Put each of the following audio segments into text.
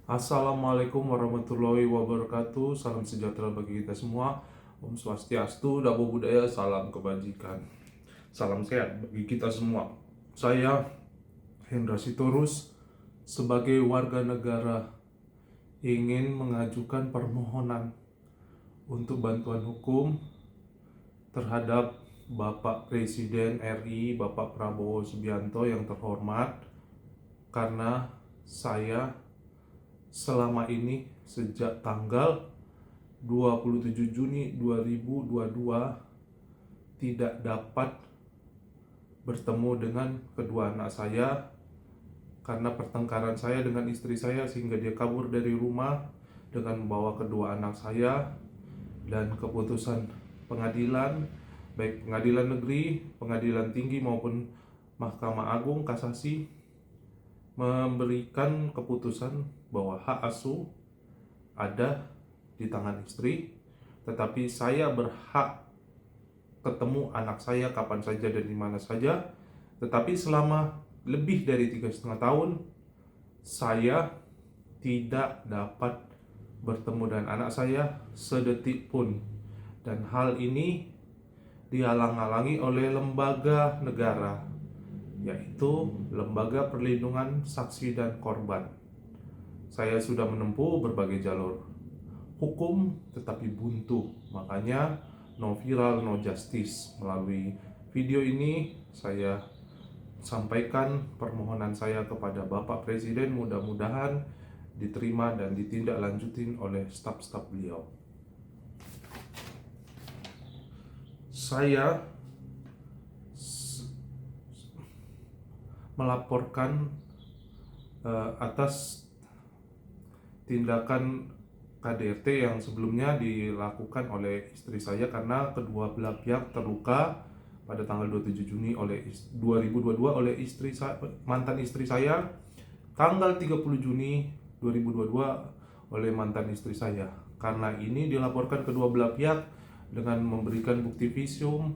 Assalamualaikum warahmatullahi wabarakatuh. Salam sejahtera bagi kita semua. Om Swastiastu, Namo Buddhaya, salam kebajikan. Salam sehat bagi kita semua. Saya Hendra Sitorus sebagai warga negara ingin mengajukan permohonan untuk bantuan hukum terhadap Bapak Presiden RI, Bapak Prabowo Subianto yang terhormat, karena saya selama ini sejak tanggal 27 Juni 2022 tidak dapat bertemu dengan kedua anak saya karena pertengkaran saya dengan istri saya, sehingga dia kabur dari rumah dengan membawa kedua anak saya. Dan keputusan pengadilan, baik pengadilan negeri, pengadilan tinggi maupun Mahkamah Agung Kasasi, memberikan keputusan bahwa hak asuh ada di tangan istri, tetapi saya berhak ketemu anak saya kapan saja dan di mana saja. Tetapi selama lebih dari 3,5 tahun saya tidak dapat bertemu dengan anak saya sedetik pun, dan hal ini dihalang-halangi oleh lembaga negara, yaitu Lembaga Perlindungan Saksi dan Korban. Saya sudah menempuh berbagai jalur hukum tetapi buntu, makanya no viral no justice. Melalui video ini saya sampaikan permohonan saya kepada Bapak Presiden, mudah-mudahan diterima dan ditindaklanjutin oleh staf-staf beliau. Saya melaporkan atas tindakan KDRT yang sebelumnya dilakukan oleh istri saya, karena kedua belah pihak terluka pada tanggal 27 Juni 2022 oleh istri saya, mantan istri saya, tanggal 30 Juni 2022 oleh mantan istri saya. Karena ini dilaporkan kedua belah pihak dengan memberikan bukti visum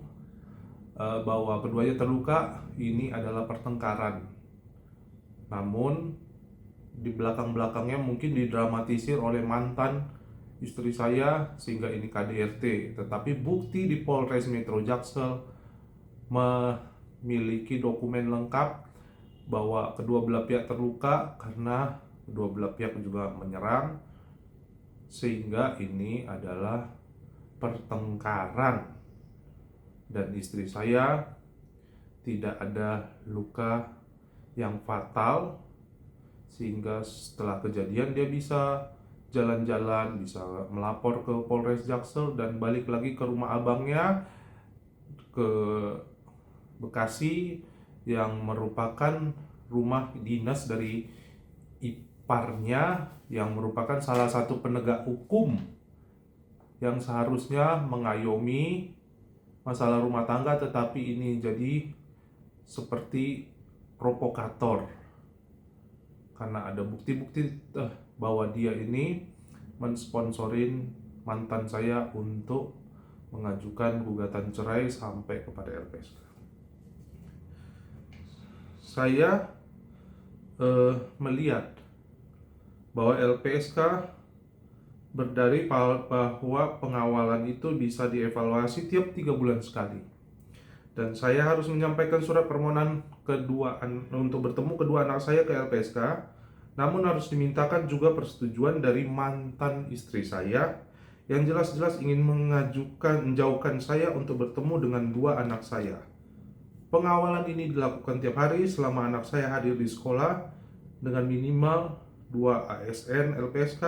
bahwa keduanya terluka. Ini adalah pertengkaran, namun di belakang-belakangnya mungkin didramatisir oleh mantan istri saya sehingga ini KDRT. Tetapi bukti di Polres Metro Jaksel memiliki dokumen lengkap bahwa kedua belah pihak terluka karena kedua belah pihak juga menyerang, sehingga ini adalah pertengkaran. Dan istri saya tidak ada luka yang fatal, sehingga setelah kejadian dia bisa jalan-jalan, bisa melapor ke Polres Jaksel dan balik lagi ke rumah abangnya ke Bekasi, yang merupakan rumah dinas dari iparnya, yang merupakan salah satu penegak hukum yang seharusnya mengayomi masalah rumah tangga, tetapi ini jadi seperti provokator karena ada bukti-bukti bahwa dia ini mensponsorin mantan saya untuk mengajukan gugatan cerai sampai kepada LPSK. Saya melihat bahwa LPSK berdalih bahwa pengawalan itu bisa dievaluasi tiap 3 bulan sekali, dan saya harus menyampaikan surat permohonan untuk bertemu kedua anak saya ke LPSK. Namun harus dimintakan juga persetujuan dari mantan istri saya yang jelas-jelas ingin menjauhkan saya untuk bertemu dengan dua anak saya. Pengawalan ini dilakukan tiap hari selama anak saya hadir di sekolah dengan minimal 2 ASN LPSK,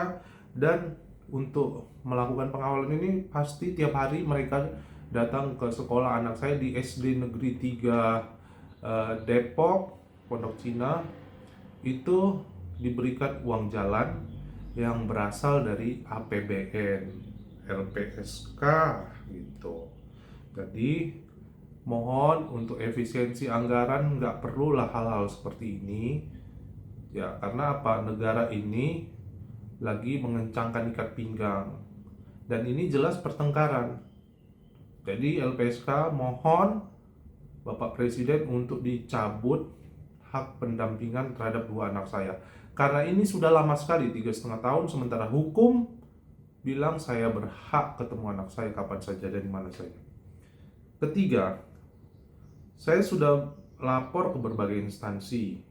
dan untuk melakukan pengawalan ini pasti tiap hari mereka datang ke sekolah anak saya di SD Negeri 3 Depok, Pondok Cina. Itu diberikan uang jalan yang berasal dari APBN LPSK gitu. Jadi mohon untuk efisiensi anggaran, nggak perlulah hal-hal seperti ini ya, karena apa, negara ini lagi mengencangkan ikat pinggang dan ini jelas pertengkaran. Jadi LPSK mohon Bapak Presiden untuk dicabut hak pendampingan terhadap dua anak saya. Karena ini sudah lama sekali, 3,5 tahun, sementara hukum bilang saya berhak ketemu anak saya kapan saja dan di mana saja. Ketiga, saya sudah lapor ke berbagai instansi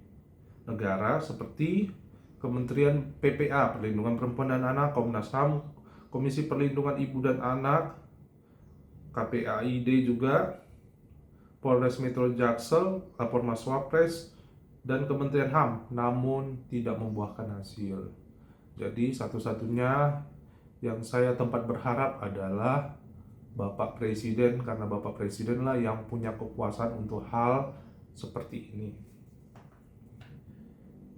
negara seperti Kementerian PPA, Perlindungan Perempuan dan Anak, Komnas HAM, Komisi Perlindungan Ibu dan Anak, KPAID juga, Polres Metro Jaksel, lapor Mas Wapres, dan Kementerian HAM, namun tidak membuahkan hasil. Jadi satu-satunya yang saya tempat berharap adalah Bapak Presiden, karena Bapak Presiden lah yang punya kekuasaan untuk hal seperti ini.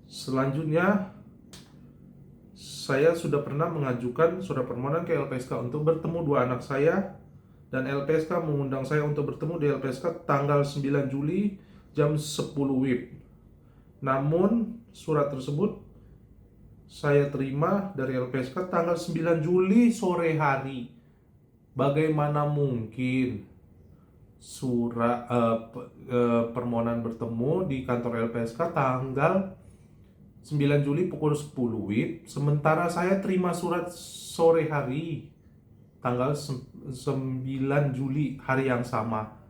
Selanjutnya, saya sudah pernah mengajukan surat permohonan ke LPSK untuk bertemu dua anak saya, dan LPSK mengundang saya untuk bertemu di LPSK tanggal 9 Juli jam 10 WIB. Namun surat tersebut saya terima dari LPSK tanggal 9 Juli sore hari. Bagaimana mungkin surat permohonan bertemu di kantor LPSK tanggal 9 Juli pukul 10 WIB, sementara saya terima surat sore hari tanggal 9 Juli hari yang sama.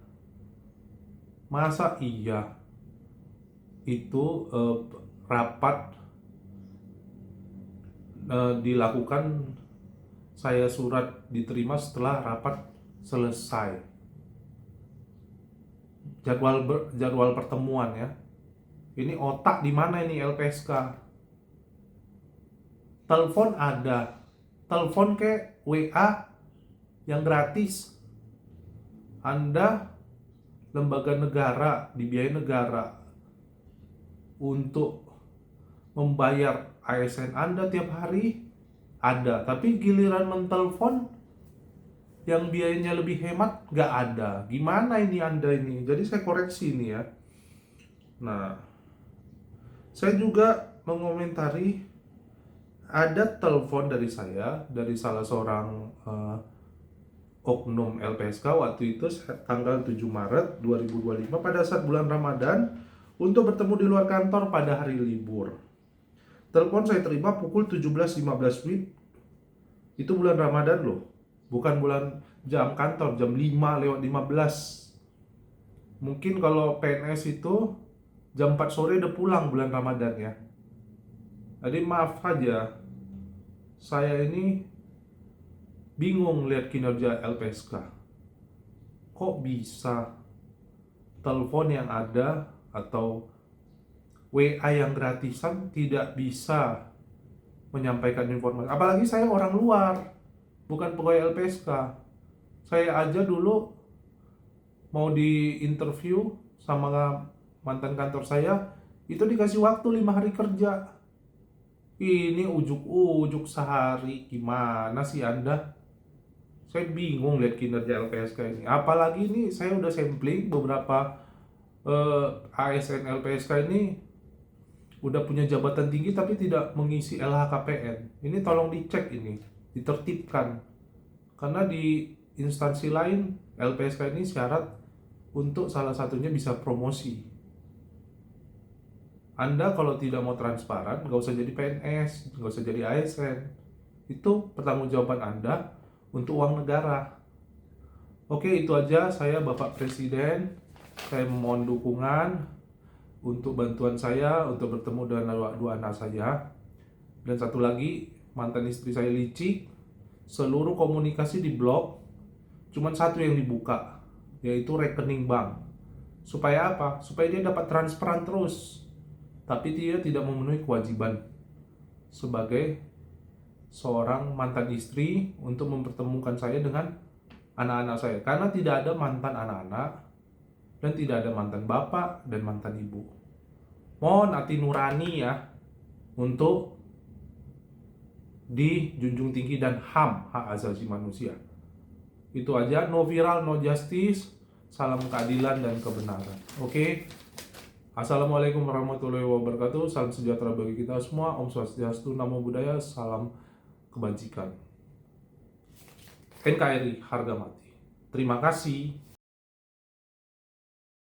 Masa iya itu rapat dilakukan, saya surat diterima setelah rapat selesai. Jadwal pertemuan ya. Ini otak di mana ini LPSK? Telepon ada. Telepon ke WA yang gratis. Anda lembaga negara, dibiayai negara untuk membayar ASN Anda tiap hari ada, tapi giliran mentelepon yang biayanya lebih hemat nggak ada. Gimana ini Anda ini? Jadi saya koreksi ini ya. Nah, saya juga mengomentari ada telepon dari saya dari salah seorang oknum LPSK waktu itu tanggal 7 Maret 2025 pada saat bulan Ramadan untuk bertemu di luar kantor pada hari libur. Telepon saya terima pukul 17.15 WIB. Itu bulan Ramadan loh. Bukan bulan jam kantor, jam 5:15. Mungkin kalau PNS itu jam 4 sore udah pulang bulan Ramadan ya. Jadi maaf aja, saya ini bingung lihat kinerja LPSK. Kok bisa telepon yang ada atau WA yang gratisan tidak bisa menyampaikan informasi. Apalagi saya orang luar, bukan pegawai LPSK. Saya aja dulu mau di interview sama mantan kantor saya, itu dikasih waktu 5 hari kerja. Ini ujuk-ujuk sehari, gimana sih Anda? Saya bingung lihat kinerja LPSK ini. Apalagi ini saya udah sampling beberapa ASN LPSK ini udah punya jabatan tinggi tapi tidak mengisi LHKPN. Ini tolong dicek ini, ditertibkan. Karena di instansi lain LPSK ini syarat untuk salah satunya bisa promosi. Anda kalau tidak mau transparan, nggak usah jadi PNS, nggak usah jadi ASN. Itu pertanggungjawaban Anda untuk uang negara. Oke, itu aja saya Bapak Presiden. Saya memohon dukungan untuk bantuan saya untuk bertemu dengan dua anak saya. Dan satu lagi, mantan istri saya licik. Seluruh komunikasi di blok, cuma satu yang dibuka, yaitu rekening bank. Supaya apa? Supaya dia dapat transferan terus. Tapi dia tidak memenuhi kewajiban sebagai seorang mantan istri untuk mempertemukan saya dengan anak-anak saya. Karena tidak ada mantan anak-anak dan tidak ada mantan bapak dan mantan ibu. Mohon hati nurani ya untuk dijunjung tinggi dan HAM, hak asasi manusia. Itu aja, no viral, no justice. Salam keadilan dan kebenaran. Oke. Assalamualaikum warahmatullahi wabarakatuh. Salam sejahtera bagi kita semua. Om Swastiastu, Namo Buddhaya, salam kebajikan. NKRI harga mati. Terima kasih.